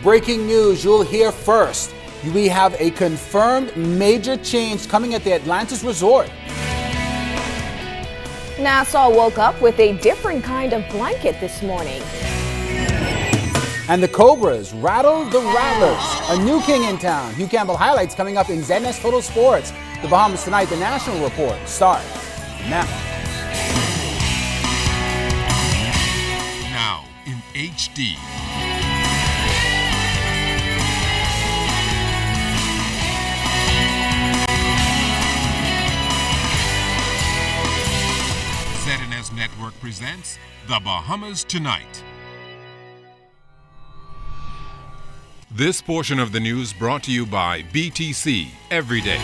Breaking news, you'll hear first. We have a confirmed major change coming at the Atlantis resort. Nassau woke up with a different kind of blanket this morning. And the Cobras rattled the Rattlers. A new king in town. Hugh Campbell highlights coming up in ZNS Total Sports. The Bahamas Tonight, the National Report starts now. Now in HD. ZNS Network presents The Bahamas Tonight. This portion of the news brought to you by BTC Everyday.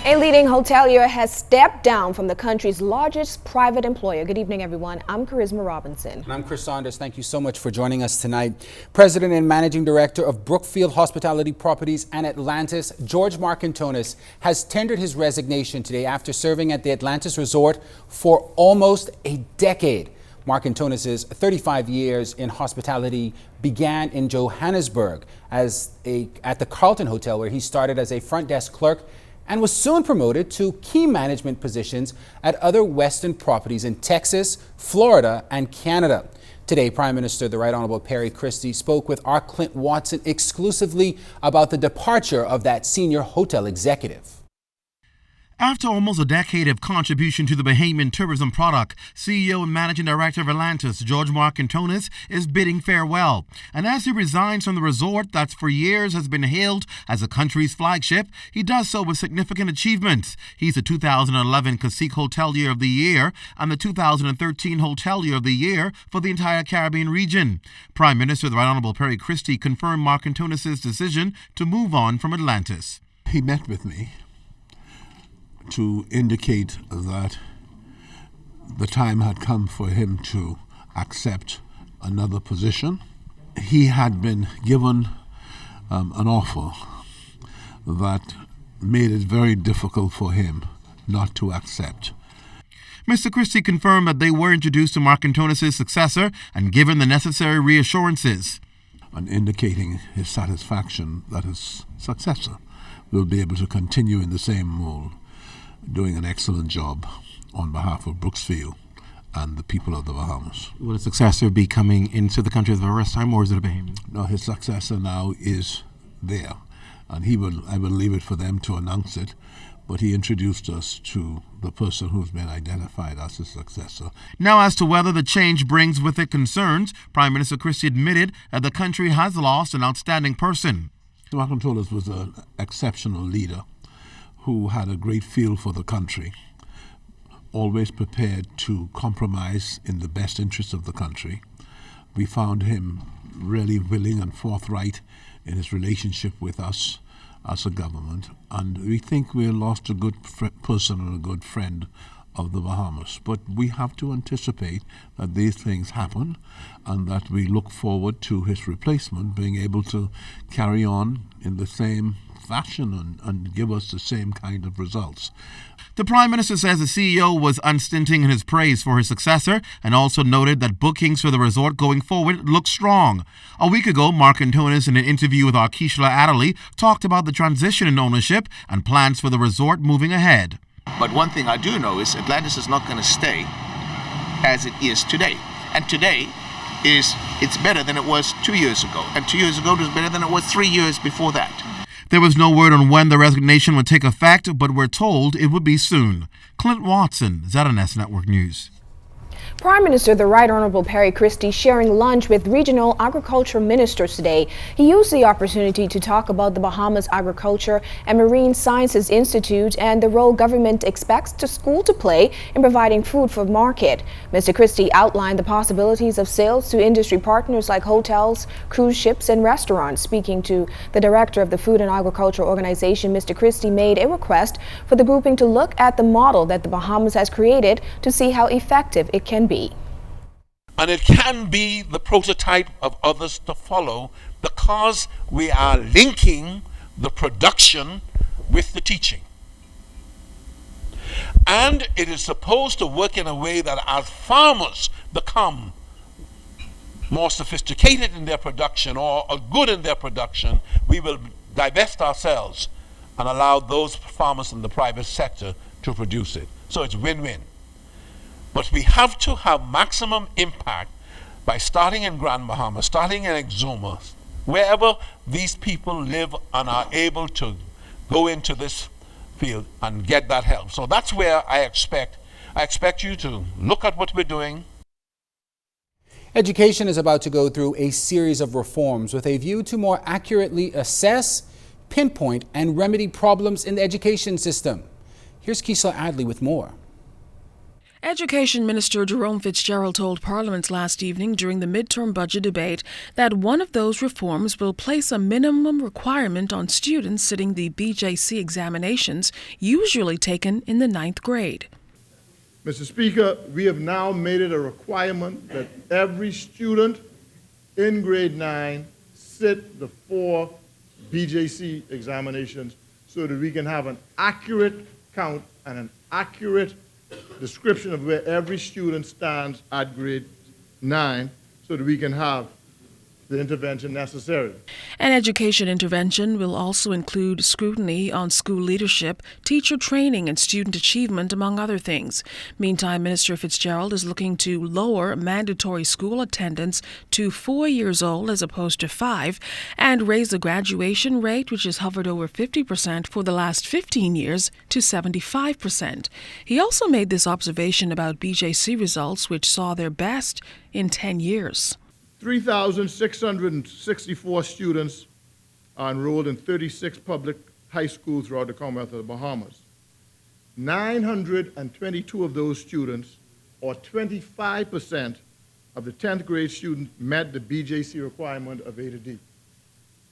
A leading hotelier has stepped down from the country's largest private employer. Good evening, everyone. I'm Charisma Robinson. And I'm Chris Saunders. Thank you so much for joining us tonight. President and Managing Director of Brookfield Hospitality Properties and Atlantis, George Marcantonis, has tendered his resignation today after serving at the Atlantis Resort for almost a decade. Marcantonis' 35 years in hospitality began in Johannesburg at the Carlton Hotel, where he started as a front desk clerk and was soon promoted to key management positions at other Western properties in Texas, Florida, and Canada. Today, Prime Minister, the Right Honorable Perry Christie, spoke with our Clint Watson exclusively about the departure of that senior hotel executive. After almost a decade of contribution to the Bahamian tourism product, CEO and Managing Director of Atlantis, George Marcantonis, is bidding farewell. And as he resigns from the resort that for years has been hailed as the country's flagship, he does so with significant achievements. He's the 2011 Cacique Hotelier of the Year and the 2013 Hotelier of the Year for the entire Caribbean region. Prime Minister, the Right Honorable Perry Christie, confirmed Marcantonis' decision to move on from Atlantis. He met with me to indicate that the time had come for him to accept another position. He had been given an offer that made it very difficult for him not to accept. Mr. Christie confirmed that they were introduced to Marcantonis' successor and given the necessary reassurances. And indicating his satisfaction that his successor will be able to continue in the same mold, doing an excellent job on behalf of Brookfield and the people of the Bahamas. Will a successor be coming into the country for the first time, or is it a Bahamian? No, his successor now is there, and I will leave it for them to announce it, but he introduced us to the person who's been identified as his successor. Now, as to whether the change brings with it concerns, Prime Minister Christie admitted that the country has lost an outstanding person. Marcantonis was an exceptional leader who had a great feel for the country, always prepared to compromise in the best interest of the country. We found him really willing and forthright in his relationship with us as a government, and we think we lost a good person and a good friend of the Bahamas. But we have to anticipate that these things happen and that we look forward to his replacement being able to carry on in the same fashion and give us the same kind of results. The Prime Minister says the CEO was unstinting in his praise for his successor and also noted that bookings for the resort going forward look strong. A week ago, Marcantonis, in an interview with our Keishla Adderley, talked about the transition in ownership and plans for the resort moving ahead. But one thing I do know is Atlantis is not going to stay as it is today. And today it's better than it was 2 years ago. And 2 years ago it was better than it was 3 years before that. There was no word on when the resignation would take effect, but we're told it would be soon. Clint Watson, ZNS Network News. Prime Minister, the Right Honorable Perry Christie, sharing lunch with regional agriculture ministers today. He used the opportunity to talk about the Bahamas Agriculture and Marine Sciences Institute and the role government expects the school to play in providing food for the market. Mr. Christie outlined the possibilities of sales to industry partners like hotels, cruise ships, and restaurants. Speaking to the director of the Food and Agriculture Organization, Mr. Christie made a request for the grouping to look at the model that the Bahamas has created to see how effective it can be. And it can be the prototype of others to follow because we are linking the production with the teaching. And it is supposed to work in a way that as farmers become more sophisticated in their production or are good in their production, we will divest ourselves and allow those farmers in the private sector to produce it. So it's win-win. But we have to have maximum impact by starting in Grand Bahama, starting in Exuma, wherever these people live and are able to go into this field and get that help. So that's where I expect you to look at what we're doing. Education is about to go through a series of reforms with a view to more accurately assess, pinpoint, and remedy problems in the education system. Here's Keisha Adley with more. Education Minister Jerome Fitzgerald told Parliament last evening during the midterm budget debate that one of those reforms will place a minimum requirement on students sitting the BJC examinations usually taken in the 9th grade. Mr. Speaker, we have now made it a requirement that every student in grade 9 sit the 4 BJC examinations so that we can have an accurate count and an accurate description of where every student stands at grade 9 so that we can have the intervention necessary. An education intervention will also include scrutiny on school leadership, teacher training, and student achievement, among other things. Meantime, Minister Fitzgerald is looking to lower mandatory school attendance to 4 years old as opposed to 5, and raise the graduation rate, which has hovered over 50% for the last 15 years, to 75%. He also made this observation about BJC results, which saw their best in 10 years. 3,664 students are enrolled in 36 public high schools throughout the Commonwealth of the Bahamas. 922 of those students, or 25% of the 10th grade students, met the BJC requirement of A to D.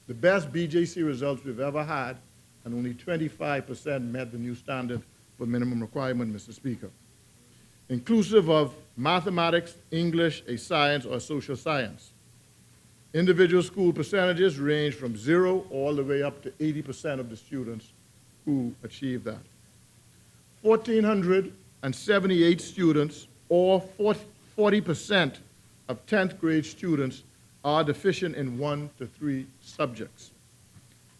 The best BJC results we've ever had, and only 25% met the new standard for minimum requirement, Mr. Speaker, inclusive of mathematics, English, a science, or social science. Individual school percentages range from 0 all the way up to 80% of the students who achieve that. 1,478 students, or 40% of 10th grade students, are deficient in 1 to 3 subjects.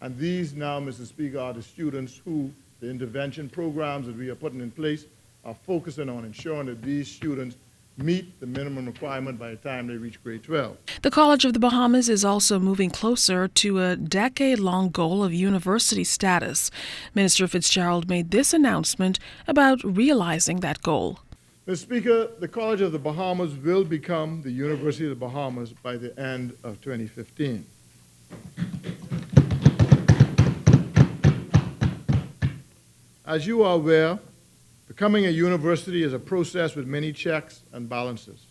And these now, Mr. Speaker, are the students who the intervention programs that we are putting in place are focusing on ensuring that these students meet the minimum requirement by the time they reach grade 12. The College of the Bahamas is also moving closer to a decade-long goal of university status. Minister Fitzgerald made this announcement about realizing that goal. Mr. Speaker, the College of the Bahamas will become the University of the Bahamas by the end of 2015. As you are aware, becoming a university is a process with many checks and balances.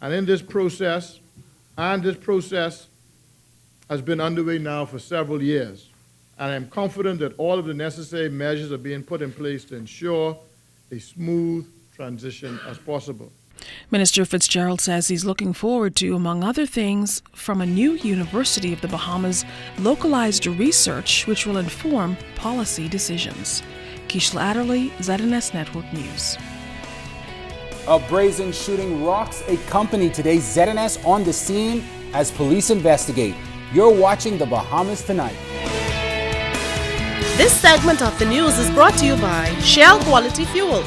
And this process has been underway now for several years. And I'm confident that all of the necessary measures are being put in place to ensure a smooth transition as possible. Minister Fitzgerald says he's looking forward to, among other things, from a new University of the Bahamas, localized research which will inform policy decisions. Keisha Adderley, ZNS Network News. A brazen shooting rocks a company today. ZNS on the scene as police investigate. You're watching the Bahamas Tonight. This segment of the news is brought to you by Shell Quality Fuels.